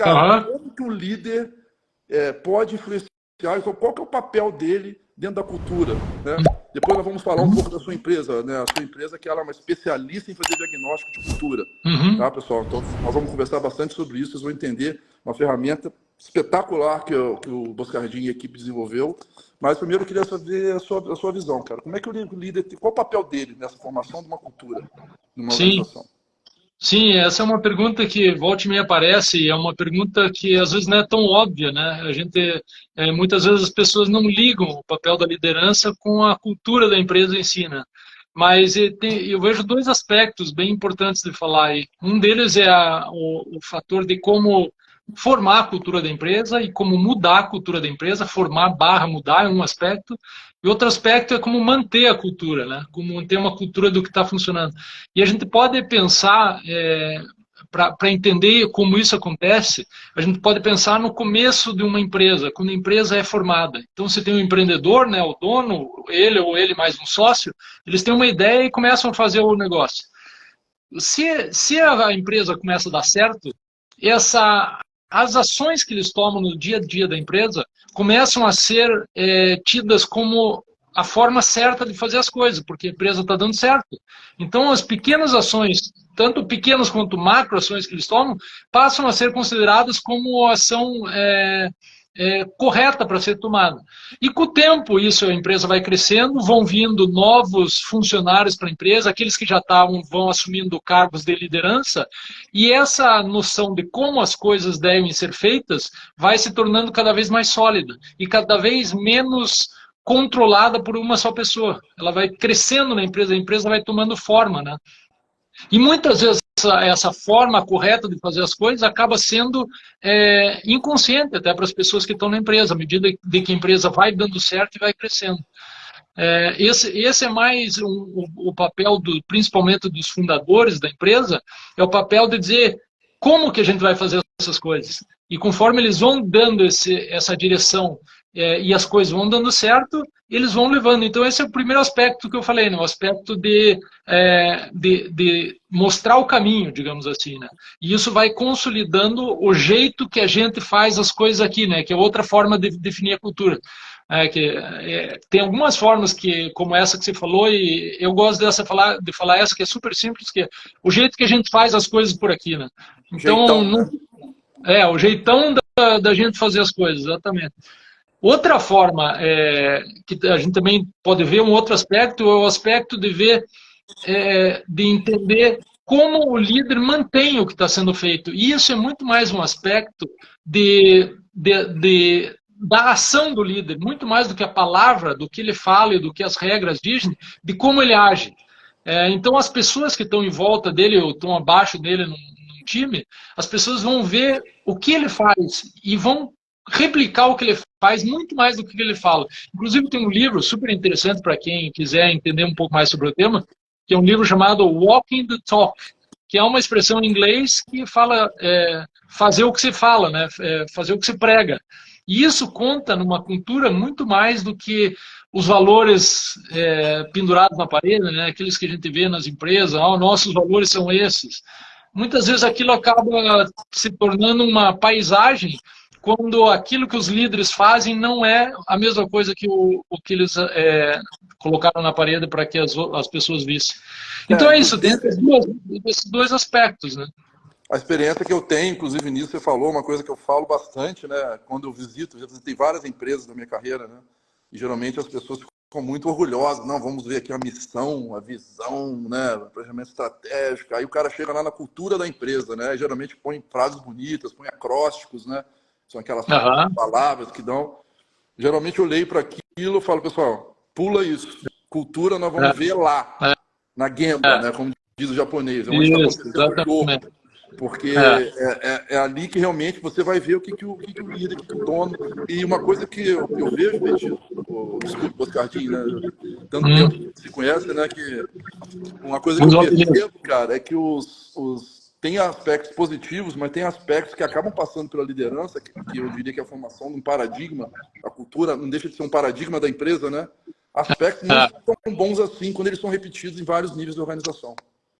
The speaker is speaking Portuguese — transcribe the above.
cara, Aham. como que o líder pode influenciar, então, qual que é o papel dele dentro da cultura, né? Depois nós vamos falar um pouco da sua empresa, né? A sua empresa que ela é uma especialista em fazer diagnóstico de cultura, Uhum. tá, pessoal? Então, nós vamos conversar bastante sobre isso, vocês vão entender uma ferramenta espetacular que o Boscardin e a equipe desenvolveu. Mas primeiro eu queria saber a sua visão, cara. Como é que o líder, qual o papel dele nessa formação de uma cultura, numa Sim. organização? Sim, essa é uma pergunta que volta e meia aparece, e é uma pergunta que às vezes não é tão óbvia, né? Muitas vezes as pessoas não ligam o papel da liderança com a cultura da empresa em si, né? Mas eu vejo dois aspectos bem importantes de falar aí. Um deles é o fator de como formar a cultura da empresa e como mudar a cultura da empresa, formar barra mudar é um aspecto, e outro aspecto é como manter a cultura, né? Como manter uma cultura do que está funcionando. E a gente pode pensar, para entender como isso acontece, a gente pode pensar no começo de uma empresa, quando a empresa é formada. Então, você tem um empreendedor, né, o dono, ele ou ele mais um sócio, eles têm uma ideia e começam a fazer o negócio. Se a empresa começa a dar certo, as ações que eles tomam no dia a dia da empresa começam a ser tidas como a forma certa de fazer as coisas, porque a empresa está dando certo. Então, as pequenas ações, tanto pequenas quanto macro ações que eles tomam, passam a ser consideradas como ação correta para ser tomada. E com o tempo, isso a empresa vai crescendo, vão vindo novos funcionários para a empresa, aqueles que já estavam vão assumindo cargos de liderança, e essa noção de como as coisas devem ser feitas vai se tornando cada vez mais sólida e cada vez menos controlada por uma só pessoa. Ela vai crescendo na empresa, a empresa vai tomando forma, né? E muitas vezes essa forma correta de fazer as coisas acaba sendo inconsciente até para as pessoas que estão na empresa, à medida de que a empresa vai dando certo e vai crescendo. Esse é mais o papel, principalmente dos fundadores da empresa, é o papel de dizer como que a gente vai fazer essas coisas. E conforme eles vão dando essa direção e as coisas vão dando certo, eles vão levando. Então, esse é o primeiro aspecto que eu falei, né? O aspecto de mostrar o caminho, digamos assim. Né? E isso vai consolidando o jeito que a gente faz as coisas aqui, né? Que é outra forma de definir a cultura. Tem algumas formas como essa que você falou, e eu gosto de falar essa que é super simples, que é o jeito que a gente faz as coisas por aqui. Né? Então, Jeitão, né? o jeitão da gente fazer as coisas, exatamente. Outra forma que a gente também pode ver, um outro aspecto, é o aspecto de ver, de entender como o líder mantém o que está sendo feito. E isso é muito mais um aspecto da ação do líder, muito mais do que a palavra, do que ele fala e do que as regras dizem, de como ele age. Então, as pessoas que estão em volta dele ou estão abaixo dele num time, as pessoas vão ver o que ele faz e vão replicar o que ele faz muito mais do que ele fala. Inclusive, tem um livro super interessante para quem quiser entender um pouco mais sobre o tema, que é um livro chamado Walking the Talk, que é uma expressão em inglês que fala fazer o que se fala, né? Fazer o que se prega. E isso conta numa cultura muito mais do que os valores pendurados na parede, né? Aqueles que a gente vê nas empresas, nossos valores são esses. Muitas vezes aquilo acaba se tornando uma paisagem quando aquilo que os líderes fazem não é a mesma coisa que o que eles colocaram na parede para que as pessoas vissem. Então é isso, tem esses dois aspectos, né? A experiência que eu tenho, inclusive nisso, você falou, uma coisa que eu falo bastante, né? Quando eu visito, já visitei várias empresas na minha carreira, né? E geralmente as pessoas ficam muito orgulhosas. Não, vamos ver aqui a missão, a visão, né? O planejamento estratégico. Aí o cara chega lá na cultura da empresa, né? E geralmente põe frases bonitas, põe acrósticos, né? São aquelas palavras que dão. Geralmente eu leio para aquilo e falo, pessoal, pula isso. Cultura nós vamos ver lá, na Gemba, né? Como diz o japonês. É onde está acontecendo o jogo. Porque é ali que realmente você vai ver o que o líder, o que o dono. E uma coisa que eu vejo, Betinho, desculpa, Oscardinho, né? Tanto tempo que se conhece, né? Que uma coisa que eu percebo, cara, é que tem aspectos positivos, mas tem aspectos que acabam passando pela liderança, que eu diria que é a formação de um paradigma. A cultura não deixa de ser um paradigma da empresa, né? Aspectos não são tão bons assim quando eles são repetidos em vários níveis de organização.